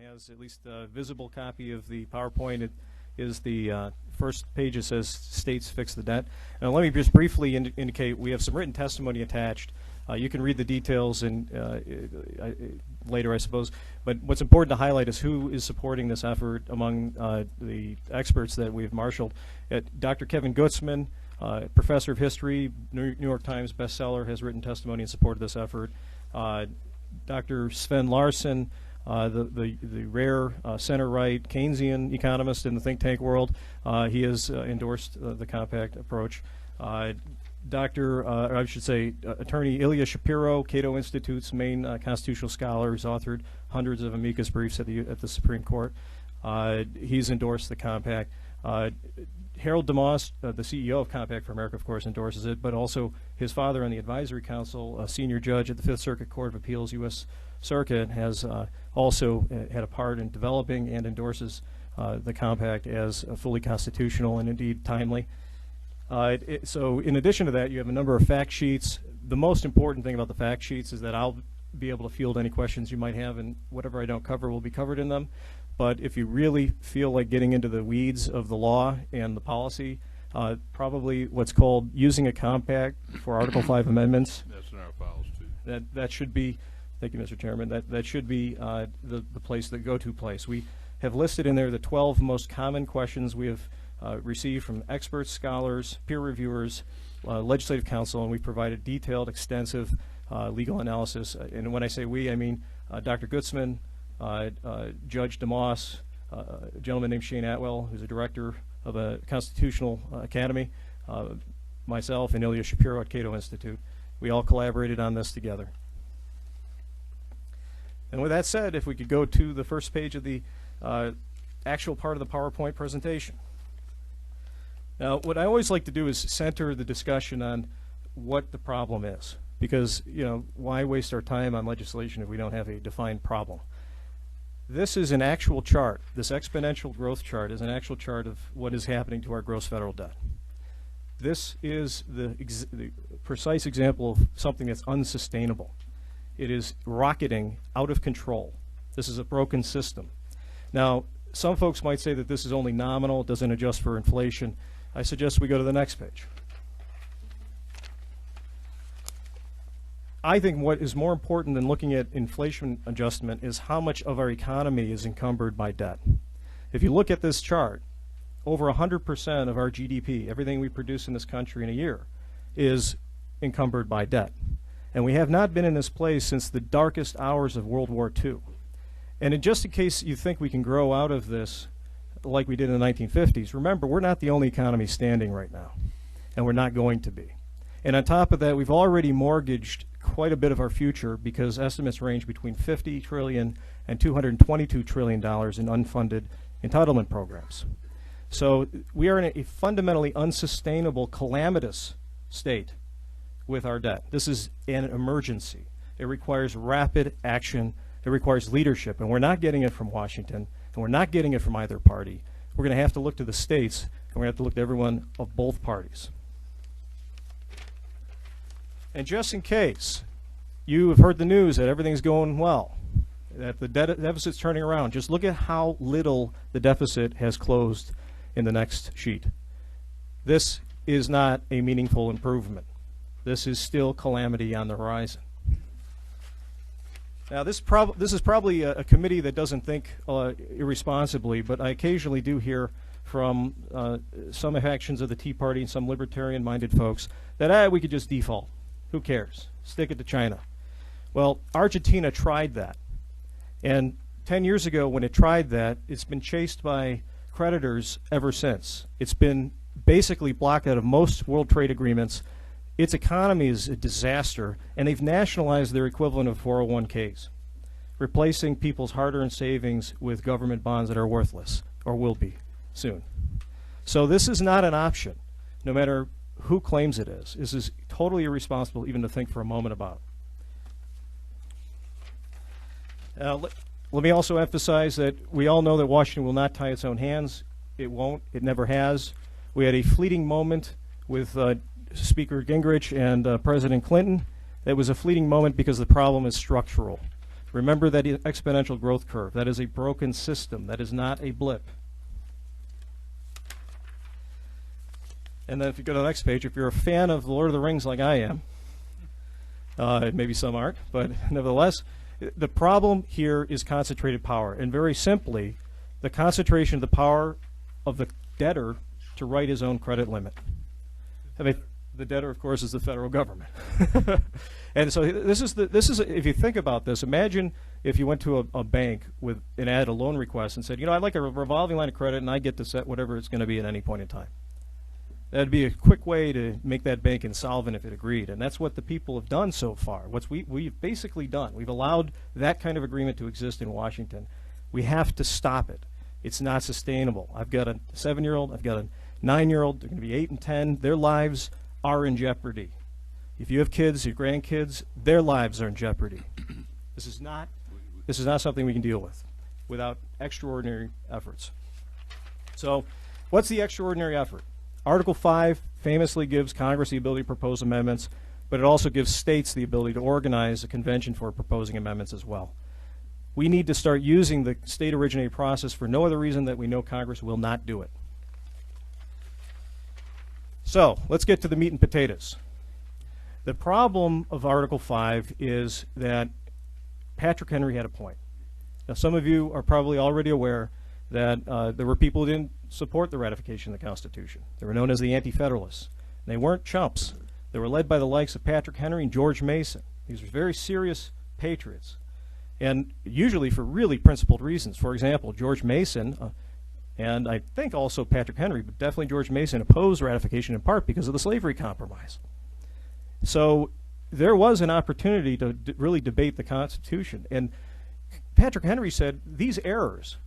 has at least a visible copy of the PowerPoint. It is the first page. It says states fix the debt. Now let me just briefly indicate we have some written testimony attached. You can read the details later, I suppose. But what's important to highlight is who is supporting this effort among the experts that we've marshaled. Dr. Kevin Gutzman, professor of history, New York Times bestseller, has written testimony in support of this effort. Dr. Sven Larson, the rare center-right Keynesian economist in the think tank world, he has endorsed the compact approach. Attorney Ilya Shapiro, Cato Institute's main constitutional scholar, who's authored hundreds of amicus briefs at the Supreme Court. He's endorsed the compact. Harold DeMoss, the CEO of Compact for America, of course, endorses it, but also his father on the advisory council, a senior judge at the Fifth Circuit Court of Appeals, U.S. Circuit, has also had a part in developing and endorses the compact as fully constitutional and indeed timely. So in addition to that, you have a number of fact sheets. The most important thing about the fact sheets is that I'll be able to field any questions you might have, and whatever I don't cover will be covered in them. But if you really feel like getting into the weeds of the law and the policy, probably what's called using a compact for Article 5 amendments. That's in our files too. That should be, thank you, Mr. Chairman, that should be the place, the go-to place. We have listed in there the 12 most common questions we have received from experts, scholars, peer reviewers, legislative counsel, and we've provided detailed, extensive legal analysis. And when I say we, I mean Dr. Gutzman, Judge DeMoss, a gentleman named Shane Atwell, who's a director of a constitutional academy, myself, and Ilya Shapiro at Cato Institute. We all collaborated on this together. And with that said, if we could go to the first page of the actual part of the PowerPoint presentation. Now, what I always like to do is center the discussion on what the problem is, because, you know, why waste our time on legislation if we don't have a defined problem? This is an actual chart. This exponential growth chart is an actual chart of what is happening to our gross federal debt. This is the precise example of something that's unsustainable. It is rocketing out of control. This is a broken system. Now, some folks might say that this is only nominal, it doesn't adjust for inflation. I suggest we go to the next page. I think what is more important than looking at inflation adjustment is how much of our economy is encumbered by debt. If you look at this chart, over 100% of our GDP, everything we produce in this country in a year, is encumbered by debt. And we have not been in this place since the darkest hours of World War II. And just in case you think we can grow out of this like we did in the 1950s, remember, we're not the only economy standing right now, and we're not going to be. And on top of that, we've already mortgaged quite a bit of our future, because estimates range between $50 trillion and $222 trillion in unfunded entitlement programs. So we are in a fundamentally unsustainable, calamitous state with our debt. This is an emergency. It requires rapid action. It requires leadership, and we're not getting it from Washington, and we're not getting it from either party. We're going to have to look to the states, and we're going to have to look to everyone of both parties. And just in case you have heard the news that everything's going well, that the deficit's turning around, just look at how little the deficit has closed in the next sheet. This is not a meaningful improvement. This is still calamity on the horizon. Now, this is probably a committee that doesn't think irresponsibly, but I occasionally do hear from some factions of the Tea Party and some libertarian-minded folks that we could just default. Who cares? Stick it to China. Well, Argentina tried that. And 10 years ago when it tried that, it's been chased by creditors ever since. It's been basically blocked out of most world trade agreements. Its economy is a disaster, and they've nationalized their equivalent of 401ks, replacing people's hard-earned savings with government bonds that are worthless, or will be soon. So this is not an option, no matter who claims it is. This is totally irresponsible even to think for a moment about. Let me also emphasize that we all know that Washington will not tie its own hands. It won't. It never has. We had a fleeting moment with Speaker Gingrich and President Clinton. It was a fleeting moment because the problem is structural. Remember that exponential growth curve. That is a broken system. That is not a blip. And then if you go to the next page, if you're a fan of The Lord of the Rings like I am, maybe some aren't, but nevertheless, the problem here is concentrated power. And very simply, the concentration of the power of the debtor to write his own credit limit. I mean, the debtor, of course, is the federal government. And so this is if you think about this, imagine if you went to a bank and added a loan request and said, you know, I'd like a revolving line of credit and I get to set whatever it's going to be at any point in time. That'd be a quick way to make that bank insolvent if it agreed. And that's what the people have done so far. We've basically done. We've allowed that kind of agreement to exist in Washington. We have to stop it. It's not sustainable. I've got a 7-year-old, I've got a 9-year-old, they're going to be 8 and 10. Their lives are in jeopardy. If you have kids, your grandkids, their lives are in jeopardy. This is not something we can deal with without extraordinary efforts. So what's the extraordinary effort? Article 5 famously gives Congress the ability to propose amendments, but it also gives states the ability to organize a convention for proposing amendments as well. We need to start using the state-originated process for no other reason that we know Congress will not do it. So let's get to the meat and potatoes. The problem of Article 5 is that Patrick Henry had a point. Now, some of you are probably already aware that there were people who didn't support the ratification of the Constitution. They were known as the Anti-Federalists. They weren't chumps. They were led by the likes of Patrick Henry and George Mason. These were very serious patriots, and usually for really principled reasons. For example, George Mason, and I think also Patrick Henry, but definitely George Mason, opposed ratification in part because of the Slavery Compromise. So there was an opportunity to really debate the Constitution. And Patrick Henry said these errors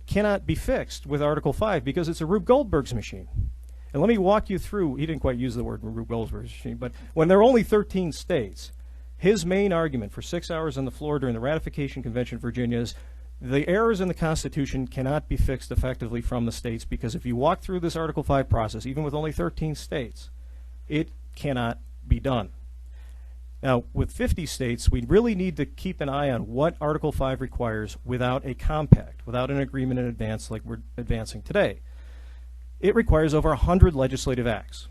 cannot be fixed with Article 5 because it's a Rube Goldberg's machine. And let me walk you through, he didn't quite use the word Rube Goldberg's machine, but when there are only 13 states, his main argument for 6 hours on the floor during the ratification convention in Virginia is the errors in the Constitution cannot be fixed effectively from the states, because if you walk through this Article 5 process, even with only 13 states, it cannot be done. Now, with 50 states, we really need to keep an eye on what Article 5 requires without a compact, without an agreement in advance like we're advancing today. It requires over 100 legislative acts.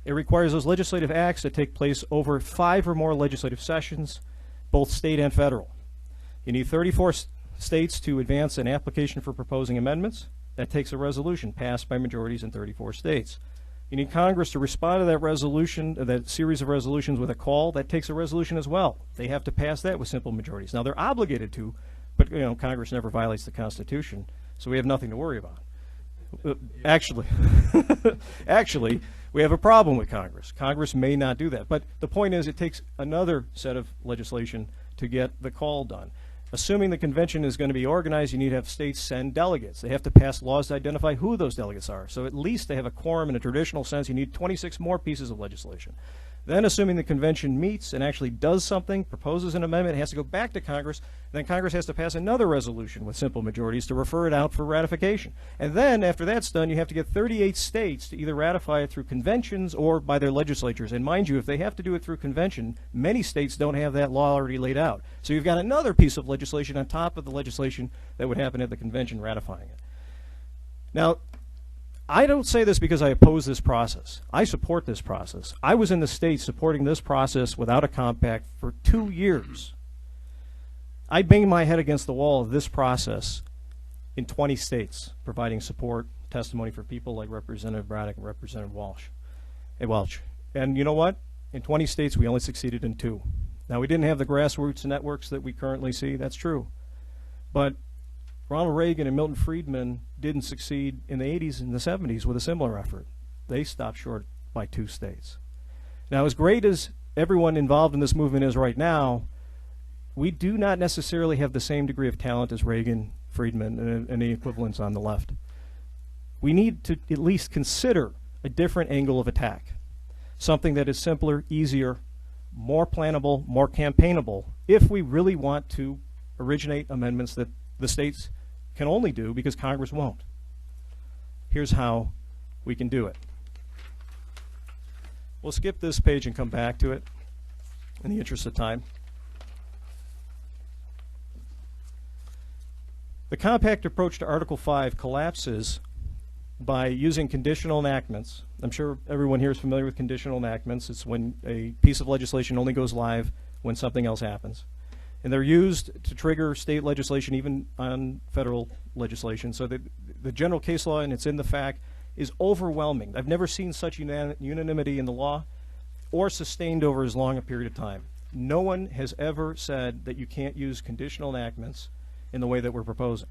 It requires those legislative acts to take place over 5 or more legislative sessions, both state and federal. You need 34 states to advance an application for proposing amendments. That takes a resolution passed by majorities in 34 states. You need Congress to respond to that resolution, that series of resolutions with a call. That takes a resolution as well. They have to pass that with simple majorities. Now, they're obligated to, but you know, Congress never violates the Constitution, so we have nothing to worry about. Actually, we have a problem with Congress. Congress may not do that. But the point is, it takes another set of legislation to get the call done. Assuming the convention is going to be organized, you need to have states send delegates. They have to pass laws to identify who those delegates are. So at least they have a quorum in a traditional sense. You need 26 more pieces of legislation. Then, assuming the convention meets and actually does something, proposes an amendment, it has to go back to Congress. Then Congress has to pass another resolution with simple majorities to refer it out for ratification. And then, after that's done, you have to get 38 states to either ratify it through conventions or by their legislatures. And mind you, if they have to do it through convention, many states don't have that law already laid out. So you've got another piece of legislation on top of the legislation that would happen at the convention ratifying it. Now, I don't say this because I oppose this process. I support this process. I was in the States supporting this process without a compact for 2 years. I banged my head against the wall of this process in 20 states, providing support, testimony for people like Representative Braddock and Representative Welch. And you know what? In 20 states, we only succeeded in 2. Now, we didn't have the grassroots networks that we currently see. That's true. But Ronald Reagan and Milton Friedman didn't succeed in the 80s and the 70s with a similar effort. They stopped short by 2 states. Now, as great as everyone involved in this movement is right now, we do not necessarily have the same degree of talent as Reagan, Friedman, and the equivalents on the left. We need to at least consider a different angle of attack, something that is simpler, easier, more plannable, more campaignable, if we really want to originate amendments that the states can only do because Congress won't. Here's how we can do it. We'll skip this page and come back to it in the interest of time. The compact approach to Article 5 collapses by using conditional enactments. I'm sure everyone here is familiar with conditional enactments. It's when a piece of legislation only goes live when something else happens. And they're used to trigger state legislation, even on federal legislation. So the general case law, and it's in the FAQ, is overwhelming. I've never seen such unanimity in the law or sustained over as long a period of time. No one has ever said that you can't use conditional enactments in the way that we're proposing.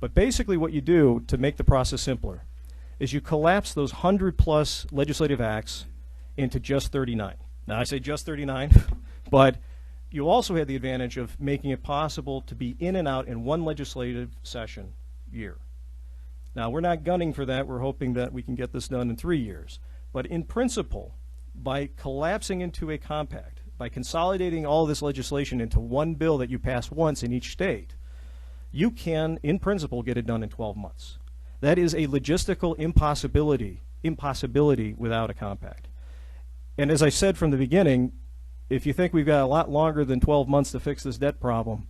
But basically what you do to make the process simpler is you collapse those 100+ legislative acts into just 39. Now I say just 39, but you also have the advantage of making it possible to be in and out in one legislative session year. Now we're not gunning for that. We're hoping that we can get this done in 3 years. But in principle, by collapsing into a compact, by consolidating all of this legislation into one bill that you pass once in each state, you can, in principle, get it done in 12 months. That is a logistical impossibility without a compact. And as I said from the beginning, if you think we've got a lot longer than 12 months to fix this debt problem,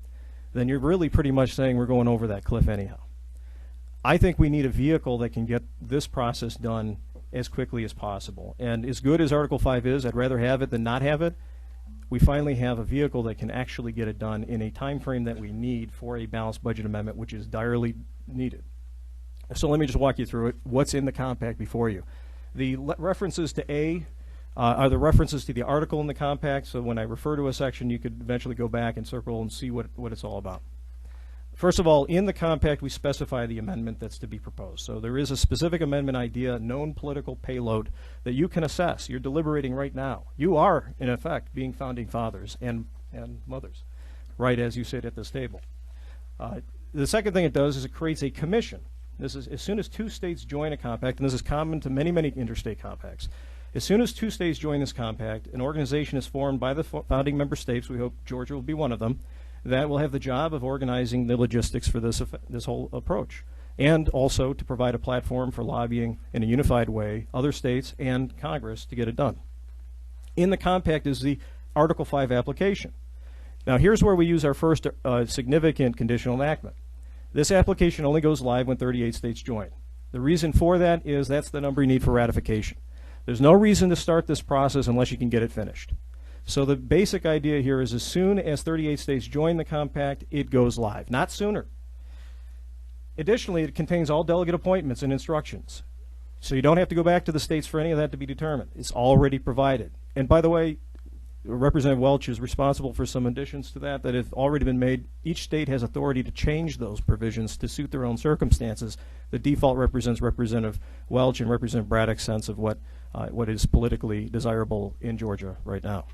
then you're really pretty much saying we're going over that cliff anyhow. I think we need a vehicle that can get this process done as quickly as possible. And as good as Article 5 is, I'd rather have it than not have it. We finally have a vehicle that can actually get it done in a time frame that we need for a balanced budget amendment, which is direly needed. So let me just walk you through it. What's in the compact before you? The references to A are the references to the article in the compact, so when I refer to a section, you could eventually go back and circle and see what it's all about. First of all, in the compact, we specify the amendment that's to be proposed. So there is a specific amendment idea, known political payload, that you can assess. You're deliberating right now. You are, in effect, being founding fathers and mothers, right as you sit at this table. The second thing it does is it creates a commission. This is as soon as 2 states join a compact, and this is common to many, many interstate compacts. As soon as 2 states join this compact, an organization is formed by the founding member states, we hope Georgia will be one of them, that will have the job of organizing the logistics for this whole approach, and also to provide a platform for lobbying in a unified way other states and Congress to get it done. In the compact is the Article 5 application. Now here's where we use our first significant conditional enactment. This application only goes live when 38 states join. The reason for that is that's the number you need for ratification. There's no reason to start this process unless you can get it finished. So the basic idea here is as soon as 38 states join the compact, it goes live, not sooner. Additionally, it contains all delegate appointments and instructions. So you don't have to go back to the states for any of that to be determined. It's already provided. And by the way, Representative Welch is responsible for some additions to that have already been made. Each state has authority to change those provisions to suit their own circumstances. The default represents Representative Welch and Representative Braddock's sense of what is politically desirable in Georgia right now.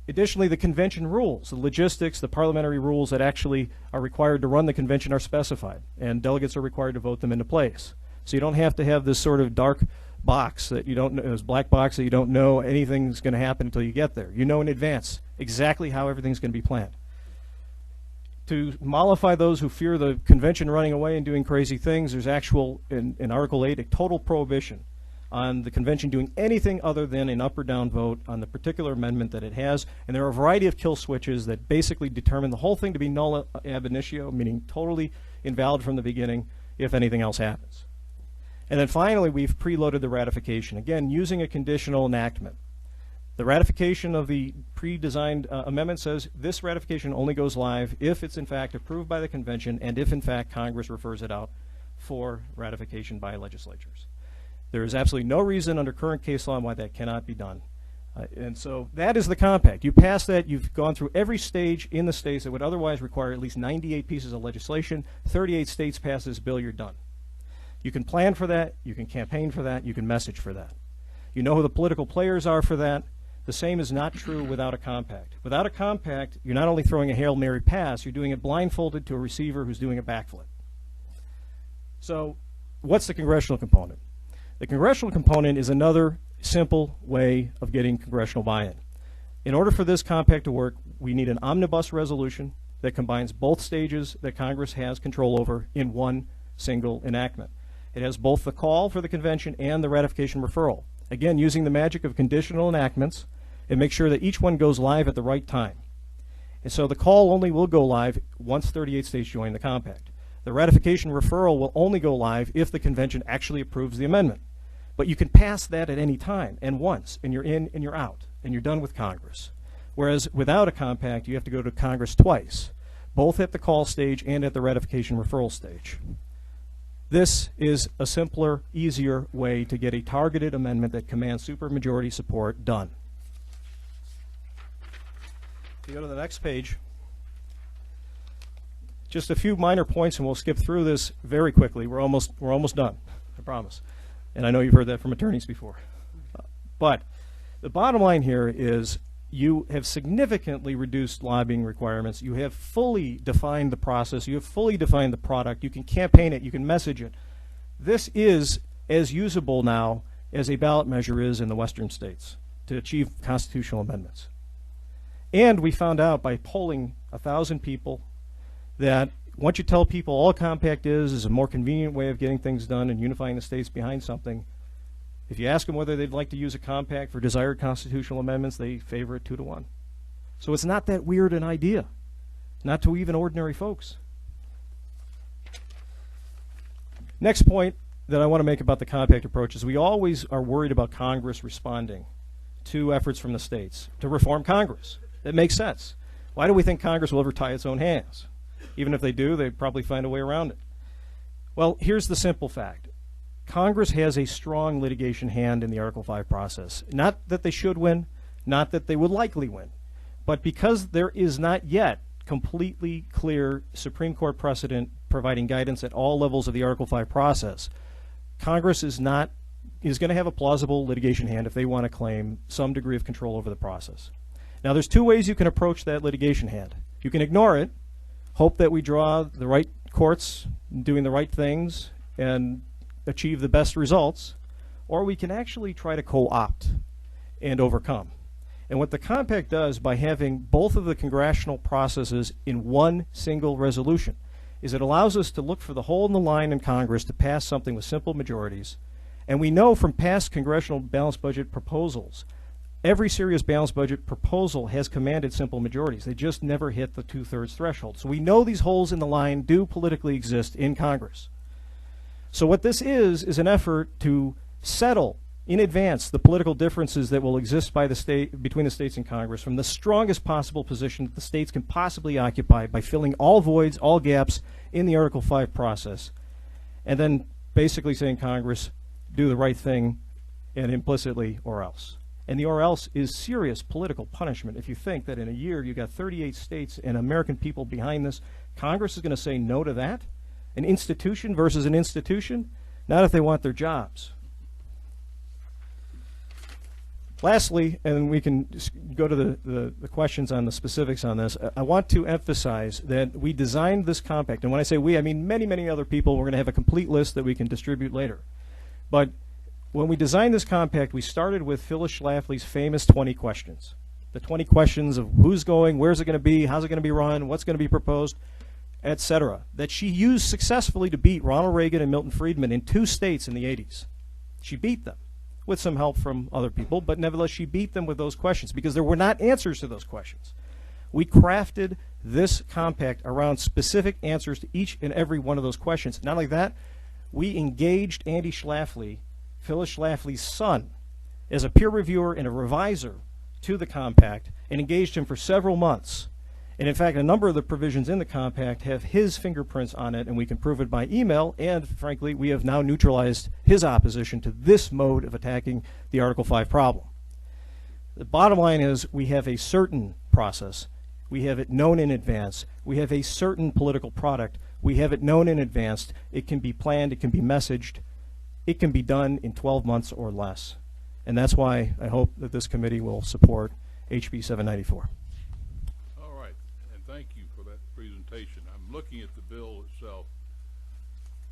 Additionally, the convention rules, the logistics, the parliamentary rules that actually are required to run the convention are specified, and delegates are required to vote them into place. So you don't have to have this sort of dark box that you don't know, this black box that you don't know anything's going to happen until you get there. You know in advance exactly how everything's going to be planned. To mollify those who fear the convention running away and doing crazy things, there's actual, in Article 8, a total prohibition on the convention doing anything other than an up or down vote on the particular amendment that it has. And there are a variety of kill switches that basically determine the whole thing to be null ab initio, meaning totally invalid from the beginning if anything else happens. And then finally, we've preloaded the ratification, again, using a conditional enactment. The ratification of the pre-designed amendment says this ratification only goes live if it's in fact approved by the convention and if in fact Congress refers it out for ratification by legislatures. There is absolutely no reason under current case law why that cannot be done. And so that is the compact. You pass that, you've gone through every stage in the states that would otherwise require at least 98 pieces of legislation. 38 states pass this bill, you're done. You can plan for that, you can campaign for that, you can message for that. You know who the political players are for that. The same is not true without a compact. Without a compact, you're not only throwing a Hail Mary pass, you're doing it blindfolded to a receiver who's doing a backflip. So what's the congressional component? The congressional component is another simple way of getting congressional buy-in. In order for this compact to work, we need an omnibus resolution that combines both stages that Congress has control over in one single enactment. It has both the call for the convention and the ratification referral. Again, using the magic of conditional enactments, and make sure that each one goes live at the right time. And so the call only will go live once 38 states join the compact. The ratification referral will only go live if the convention actually approves the amendment. But you can pass that at any time and once, and you're in and you're out, and you're done with Congress. Whereas without a compact, you have to go to Congress twice, both at the call stage and at the ratification referral stage. This is a simpler, easier way to get a targeted amendment that commands supermajority support done. If you go to the next page, just a few minor points, and we'll skip through this very quickly. We're almost done, I promise. And I know you've heard that from attorneys before. But the bottom line here is you have significantly reduced lobbying requirements. You have fully defined the process. You have fully defined the product. You can campaign it. You can message it. This is as usable now as a ballot measure is in the western states to achieve constitutional amendments. And we found out by polling 1,000 people that once you tell people all a compact is a more convenient way of getting things done and unifying the states behind something, if you ask them whether they'd like to use a compact for desired constitutional amendments, they favor it 2-to-1. So it's not that weird an idea, not to even ordinary folks. Next point that I want to make about the compact approach is we always are worried about Congress responding to efforts from the states to reform Congress. That makes sense. Why do we think Congress will ever tie its own hands? Even if they do, they'd probably find a way around it. Well, here's the simple fact. Congress has a strong litigation hand in the Article 5 process. Not that they should win, not that they would likely win, but because there is not yet completely clear Supreme Court precedent providing guidance at all levels of the Article 5 process, Congress is going to have a plausible litigation hand if they want to claim some degree of control over the process. Now, there's two ways you can approach that litigation hand. You can ignore it, hope that we draw the right courts doing the right things and achieve the best results, or we can actually try to co-opt and overcome. And what the compact does by having both of the congressional processes in one single resolution is it allows us to look for the hole in the line in Congress to pass something with simple majorities. And we know from past congressional balanced budget proposals, every serious balanced budget proposal has commanded simple majorities. They just never hit the 2/3 threshold. So we know these holes in the line do politically exist in Congress. So what this is an effort to settle in advance the political differences that will exist between the states and Congress from the strongest possible position that the states can possibly occupy by filling all voids, all gaps in the Article 5 process, and then basically saying, Congress, do the right thing, and implicitly, or else. And the or else is serious political punishment. If you think that in a year you got 38 states and American people behind this, Congress is going to say no to that? An institution versus an institution? Not if they want their jobs. Lastly, and we can just go to the questions on the specifics on this, I want to emphasize that we designed this compact, and when I say we, I mean many, many other people. We're going to have a complete list that we can distribute later. But when we designed this compact, we started with Phyllis Schlafly's famous 20 questions. The 20 questions of who's going, where's it going to be, how's it going to be run, what's going to be proposed, etc., that she used successfully to beat Ronald Reagan and Milton Friedman in 2 states in the 80s. She beat them with some help from other people, but nevertheless she beat them with those questions because there were not answers to those questions. We crafted this compact around specific answers to each and every one of those questions. Not like that, we engaged Andy Schlafly, Phyllis Schlafly's son, as a peer reviewer and a reviser to the compact, and engaged him for several months. And in fact, a number of the provisions in the compact have his fingerprints on it, and we can prove it by email, and frankly, we have now neutralized his opposition to this mode of attacking the Article 5 problem. The bottom line is we have a certain process. We have it known in advance. We have a certain political product. We have it known in advance. It can be planned. It can be messaged. It can be done in 12 months or less. And that's why I hope that this committee will support HB 794. Thank you for that presentation. I'm looking at the bill itself.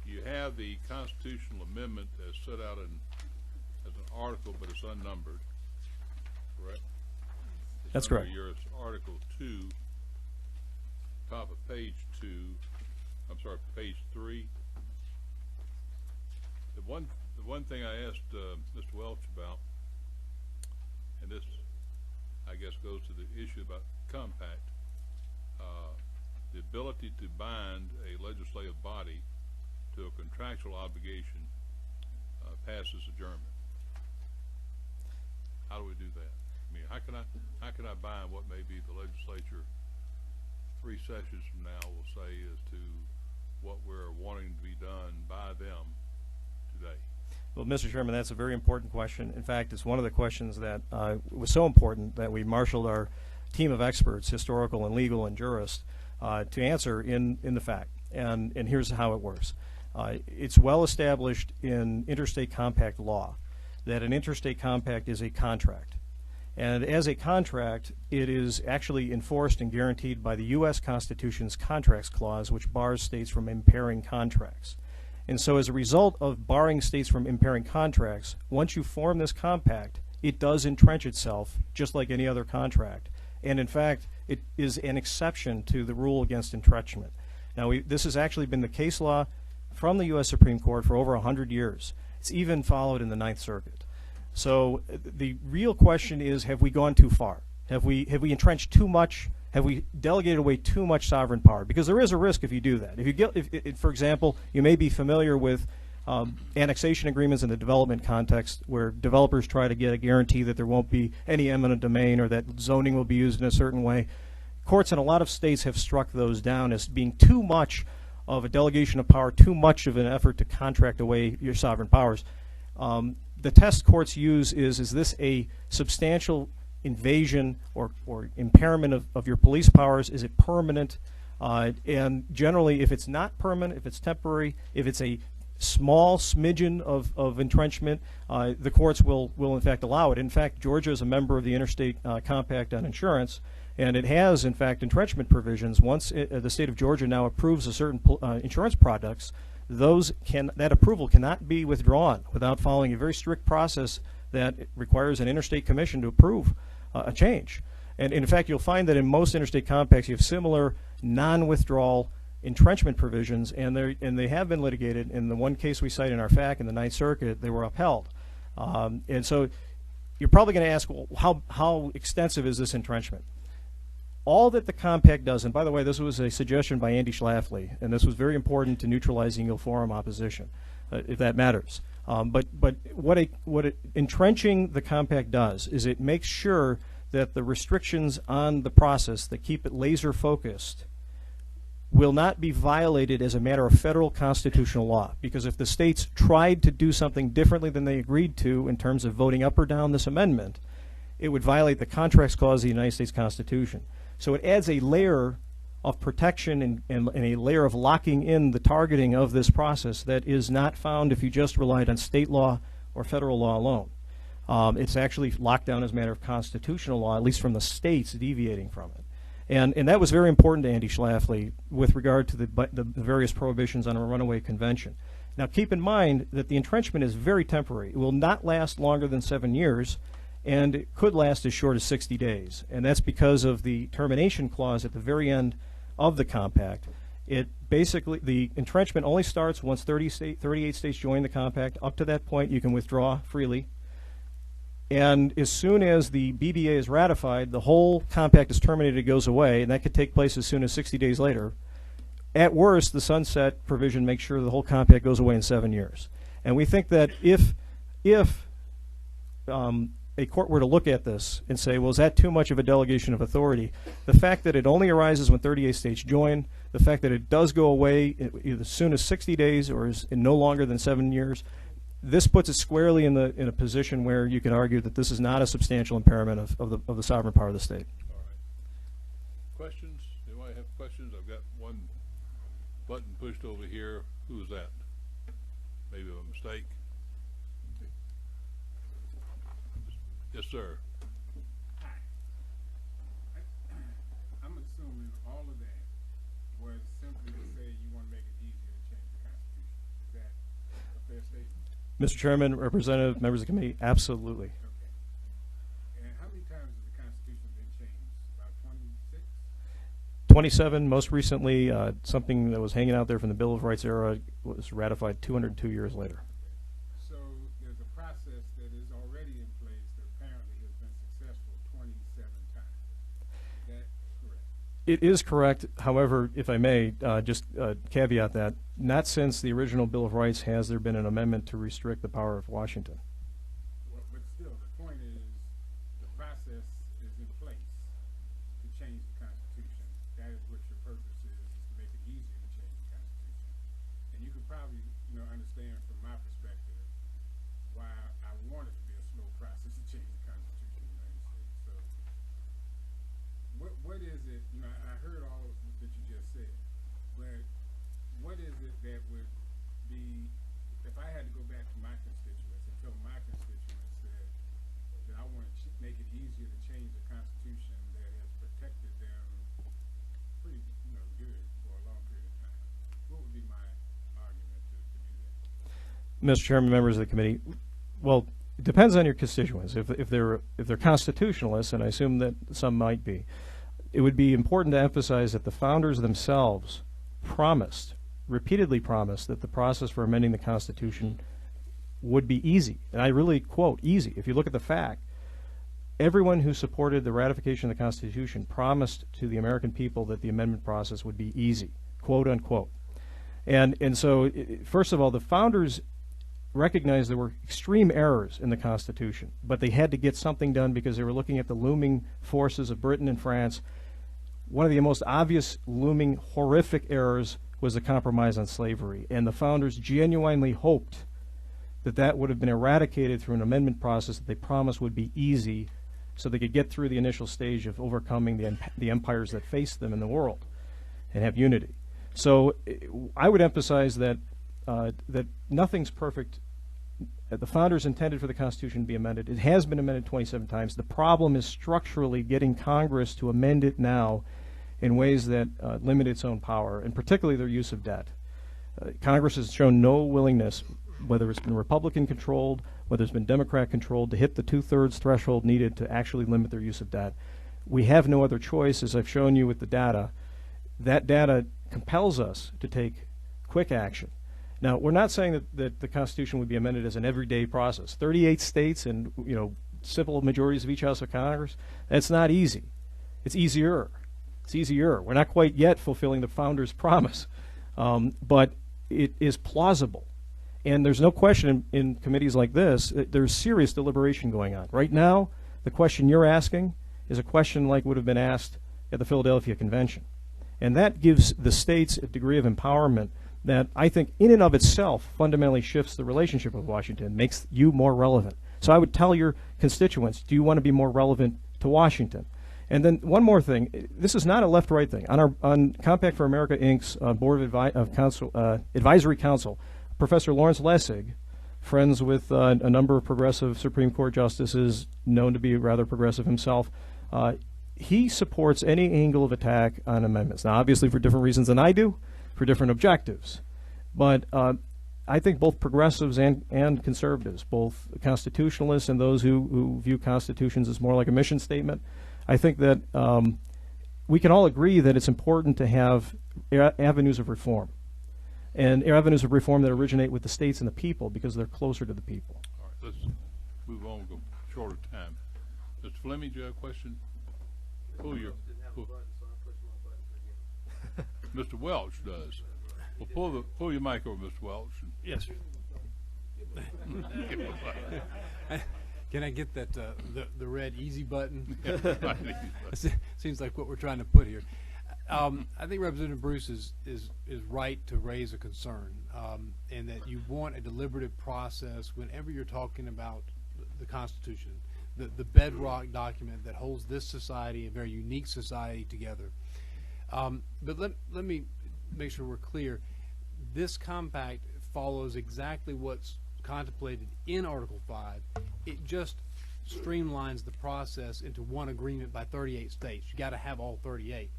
You have the constitutional amendment as set out as an article, but it's unnumbered, correct? That's correct. Yours, Article 2, top of page 2, I'm sorry, page 3. The one thing I asked Mr. Welch about, and this I guess goes to the issue about compact, the ability to bind a legislative body to a contractual obligation passes adjournment. How do we do that? I mean, how can I bind what may be the legislature 3 sessions from now will say as to what we're wanting to be done by them today? Well, Mr. Chairman, that's a very important question. In fact, it's one of the questions that was so important that we marshaled our team of experts, historical and legal and jurists, to answer in the fact. And here's how it works. It's well established in interstate compact law that an interstate compact is a contract. And as a contract, it is actually enforced and guaranteed by the U.S. Constitution's Contracts Clause, which bars states from impairing contracts. And so as a result of barring states from impairing contracts, once you form this compact, it does entrench itself just like any other contract. And in fact, it is an exception to the rule against entrenchment. Now, this has actually been the case law from the U.S. Supreme Court for over 100 years. It's even followed in the Ninth Circuit. So the real question is, have we gone too far? Have we entrenched too much? Have we delegated away too much sovereign power? Because there is a risk if you do that. If you get, for example, you may be familiar with annexation agreements in the development context where developers try to get a guarantee that there won't be any eminent domain or that zoning will be used in a certain way. Courts in a lot of states have struck those down as being too much of a delegation of power, too much of an effort to contract away your sovereign powers. The test courts use is this a substantial invasion or impairment of your police powers? Is it permanent? And generally, if it's not permanent, if it's temporary, if it's a small smidgen of entrenchment, the courts will in fact allow it. In fact, Georgia is a member of the Interstate Compact on Insurance, and it has, in fact, entrenchment provisions. Once the state of Georgia now approves of certain insurance products, that approval cannot be withdrawn without following a very strict process that requires an interstate commission to approve a change. And in fact, you'll find that in most interstate compacts you have similar non-withdrawal entrenchment provisions, and they have been litigated. In the one case we cite in our FAC in the Ninth Circuit, they were upheld. And so you're probably going to ask, well, how extensive is this entrenchment? All that the compact does, and by the way, this was a suggestion by Andy Schlafly, and this was very important to neutralizing ill forum opposition, if that matters. But what entrenching the compact does is it makes sure that the restrictions on the process that keep it laser focused will not be violated as a matter of federal constitutional law. Because if the states tried to do something differently than they agreed to in terms of voting up or down this amendment, it would violate the Contracts Clause of the United States Constitution. So it adds a layer of protection and a layer of locking in the targeting of this process that is not found if you just relied on state law or federal law alone. It's actually locked down as a matter of constitutional law, at least from the states deviating from it. And that was very important to Andy Schlafly with regard to the various prohibitions on a runaway convention. Now keep in mind that the entrenchment is very temporary. It will not last longer than 7 years, and it could last as short as 60 days. And that's because of the termination clause at the very end of the compact. It basically, the entrenchment only starts once 38 states join the compact. Up to that point, you can withdraw freely. And as soon as the BBA is ratified, the whole compact is terminated, it goes away, and that could take place as soon as 60 days later. At worst, the sunset provision makes sure the whole compact goes away in 7 years. And we think that if a court were to look at this and say, well, is that too much of a delegation of authority? The fact that it only arises when 38 states join, the fact that it does go away either as soon as 60 days or is in no longer than 7 years, this puts it squarely in a position where you can argue that this is not a substantial impairment of the sovereign power of the state. All right. Questions? Anybody have questions? I've got one button pushed over here. Who is that? Maybe a mistake. Yes, sir. Hi. I'm assuming all of that was simply to say you want to make it easier to change the Constitution. Is that a fair statement? Mr. Chairman, Representative, members of the committee, absolutely. Okay. And how many times has the Constitution been changed? About 26? 27, most recently, something that was hanging out there from the Bill of Rights era was ratified 202 years later. So there's a process that is already in place that apparently has been successful 27 times. Is that correct? It is correct. However, if I may, just caveat that, not since the original Bill of Rights has there been an amendment to restrict the power of Washington. Well, but still, the point is, the process is in place to change the Constitution. That is what your purpose is to make it easier to change the Constitution. And you could probably, understand from my perspective why I want it to be a slow process to change the Constitution of the United States. So, what is it, I heard all of that you just said, but what is it that would be, if I had to go back to my constituents and tell my constituents that I want to make it easier to change the Constitution that has protected them pretty, good for a long period of time, what would be my argument to do that? Mr. Chairman, members of the committee, well, it depends on your constituents. If they're constitutionalists, and I assume that some might be, it would be important to emphasize that the founders themselves repeatedly promised that the process for amending the Constitution would be easy. And I really quote, easy. If you look at the fact, everyone who supported the ratification of the Constitution promised to the American people that the amendment process would be easy, quote unquote. And so, first of all, the founders recognized there were extreme errors in the Constitution, but they had to get something done because they were looking at the looming forces of Britain and France. One of the most obvious looming horrific errors was the compromise on slavery, and the founders genuinely hoped that that would have been eradicated through an amendment process that they promised would be easy so they could get through the initial stage of overcoming the empires that faced them in the world and have unity. So I would emphasize that that nothing's perfect. The founders intended for the Constitution to be amended. It has been amended 27 times. The problem is structurally getting Congress to amend it now in ways that limit its own power, and particularly their use of debt. Congress has shown no willingness, whether it's been Republican-controlled, whether it's been Democrat-controlled, to hit the two-thirds threshold needed to actually limit their use of debt. We have no other choice, as I've shown you with the data. That data compels us to take quick action. Now, we're not saying that the Constitution would be amended as an everyday process. 38 states and simple majorities of each House of Congress, that's not easy. It's easier. It's easier. We're not quite yet fulfilling the founders' promise, but it is plausible. And there's no question in committees like this, there's serious deliberation going on. Right now, the question you're asking is a question like would have been asked at the Philadelphia Convention. And that gives the states a degree of empowerment that I think in and of itself fundamentally shifts the relationship with Washington, makes you more relevant. So I would tell your constituents, do you want to be more relevant to Washington? And then one more thing, this is not a left-right thing. On Compact for America, Inc.'s Board of Advisory Council, Professor Lawrence Lessig, friends with a number of progressive Supreme Court justices, known to be rather progressive himself, he supports any angle of attack on amendments. Now, obviously for different reasons than I do, for different objectives. But I think both progressives and conservatives, both constitutionalists and those who view constitutions as more like a mission statement, I think that we can all agree that it's important to have avenues of reform. And avenues of reform that originate with the states and the people because they're closer to the people. All right, let's move on, go shorter time. Mr. Fleming, do you have a question? Mr. Welch does. Well, pull your mic over, Mr. Welch. Yes, sir. Can I get that the red easy button? Seems like what we're trying to put here. I think Representative Bruce is right to raise a concern, and that you want a deliberative process whenever you're talking about the Constitution, the bedrock document that holds this society, a very unique society, together. But let me make sure we're clear. This compact follows exactly what's contemplated in Article 5. It just streamlines the process into one agreement by 38 states. You got to have all 38.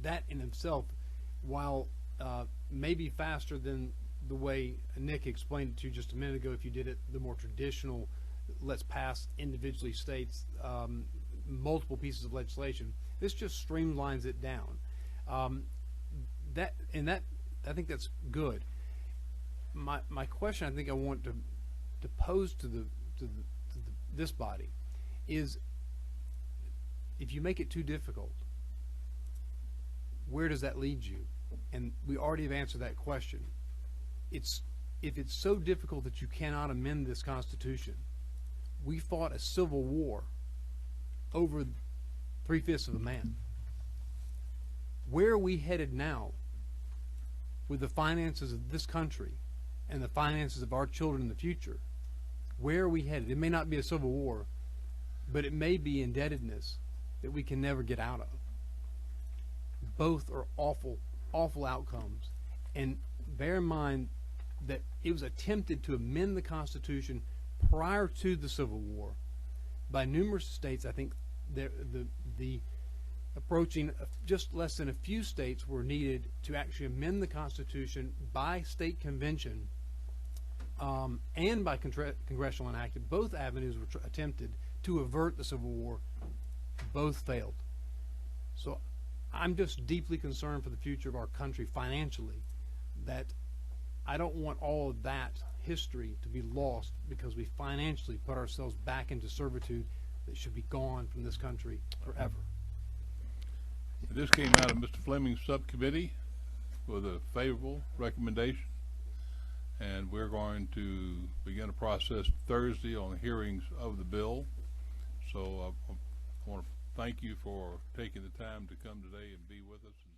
That in itself, while maybe faster than the way Nick explained it to you just a minute ago, if you did it the more traditional, let's pass individually states multiple pieces of legislation, this just streamlines it down. I think that's good. My question, I think I want to pose to this body is, if you make it too difficult, where does that lead you? And we already have answered that question. If it's so difficult that you cannot amend this Constitution, we fought a civil war over 3/5 of a man. Where are we headed now with the finances of this country and the finances of our children in the future? Where are we headed? It may not be a civil war, but it may be indebtedness that we can never get out of. Both are awful, awful outcomes. And bear in mind that it was attempted to amend the Constitution prior to the Civil War by numerous states. I think the approaching just less than a few states were needed to actually amend the Constitution by state convention and by congressional enactment. Both avenues were attempted to avert the Civil War. Both failed. So I'm just deeply concerned for the future of our country financially, that I don't want all of that history to be lost because we financially put ourselves back into servitude that should be gone from this country forever. This came out of Mr. Fleming's subcommittee with a favorable recommendation, and we're going to begin a process Thursday on the hearings of the bill. So I want to thank you for taking the time to come today and be with us.